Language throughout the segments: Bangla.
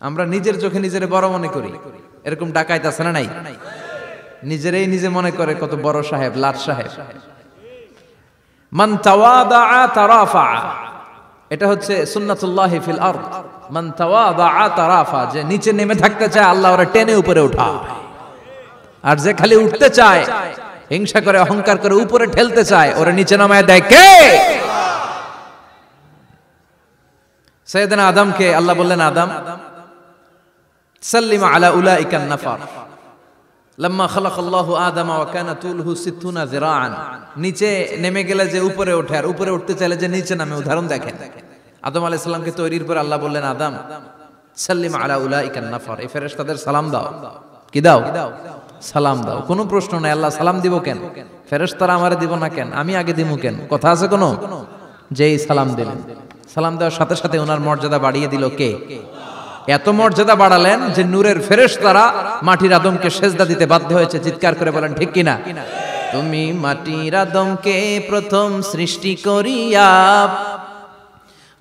আমরা নিজের চোখে নিজের বড় মনে করি, এরকম ডাকাইত আছে না নাই? নিজেরাই নিজে মনে করে কত বড় সাহেব, লাট সাহেব। মান তাওয়াদা তারাফা, এটা হচ্ছে সুন্নাতুল্লাহি ফিল আরদ। মান তাওয়াদা তারাফা, যে নিচে নেমে থাকতে চায় আল্লাহ ওরে টেনে উপরে উঠায়, আর যে খালি উঠতে চায়, হিংসা করে অহংকার করে উপরে ঠেলতে চায়, ওরে নিচে নামায় দেয় কে? সাইয়েদনা আদমকে আল্লাহ বললেন, আদম সাল্লিম আলা উলাইকা নাফার লাম্মা খালাকাল্লাহু আদামা ওয়া কানা তুলহু 60 যিরাআন। নিচে নেমে গেলে যে উপরে ওঠে, আর উপরে উঠতে চাইলে যে নিচে নামে, উদাহরণ দেখেন। আদম আলাইহিস সালামকে তৈরির পর আল্লাহ বললেন, আদম সাল্লিম আলা উলাইকা নাফার, এই ফেরেশতাদের সালাম দাও। কি দাও? সালাম দাও। কোনো প্রশ্ন নাই, আল্লাহ সালাম দিব কেন? ফেরেশতারা আমারে দিব না কেন? আমি আগে দিমু কেন? কথা আছে কোনো? যেই সালাম দিলেন, সালাম দেওয়ার সাথে সাথে ওনার মর্যাদা বাড়িয়ে দিল কে? এত মর্যাদা বাড়ালেন যে নূরের ফেরেশতারা মাটির আদমকে সেজদা দিতে বাধ্য হয়েছে। চিৎকার করে বলেন ঠিক কিনা? তুমি মাটির আদমকে প্রথম সৃষ্টি করিয়া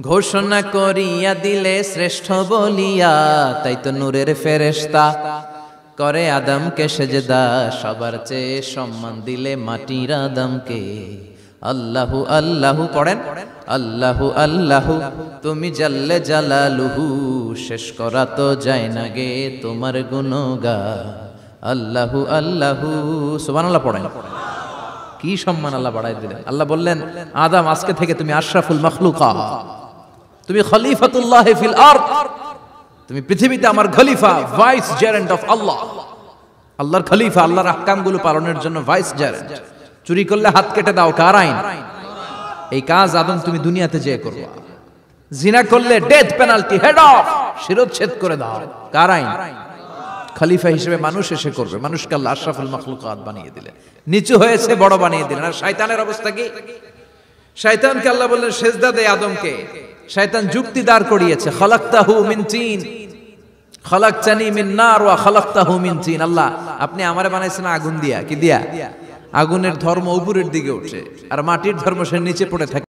ঘোষণা করিয়া দিলে শ্রেষ্ঠ বলিয়া, তাই তো নূরের ফেরেশতা করে আদমকে সেজদা, সবার চেয়ে সম্মান দিলে মাটির আদমকে। আল্লাহু আল্লাহু পড়েন, আল্লাহু আল্লাহু তুমি জাল্লে জালালুহু, শেষ করা তো যায় না গে তোমার গুণগান। আল্লাহু আল্লাহু, সুবহানাল্লাহ পড়েন। কি সম্মান আল্লাহ বাড়াই দিলেন। আল্লাহ বললেন, আদম আজকে থেকে তুমি আশরাফুল মাখলুকাত, তুমি খলিফাতুল্লাহ ফিল আরদ, তুমি পৃথিবীতে আমার খলিফা, ভাইস জেরেন্ট অফ আল্লাহ। আল্লাহর খলিফা, আল্লাহর আহকামগুলো পালনের জন্য ভাইস জেরেন্ট। চুরি করলে হাত কেটে দাও, কার আইন? এই কাজ আদম তুমি দুনিয়াতে যেয়ে করবা। জিনা করলে ডেথ পেনাল্টি, হেড অফ, শিরচ্ছেদ করে দাও, কার আইন? খলিফা হিসেবে মানুষ এসে করবে। মানুষকে আল্লাহ আশরাফুল মাখলুকাত বানিয়ে দিলেন, নিচু হয়েছে বড় বানিয়ে দিলেন। আর শয়তানের অবস্থা কি? শয়তানকে আল্লাহ বললেন সেজদা দে আদমকে। শয়তান যুক্তি দাঁড় করিয়েছে, খালাকতাহু মিন তিন খালাকতানি মিন নার ওয়া খালাকতাহু মিন তিন। আল্লাহ আপনি আমারে বানাইছেন আগুন দিয়া। কি দিয়া? আগুনের ধর্ম উপরের দিকে ওঠে, আর মাটির ধর্ম সে নিচে পড়ে থাকে।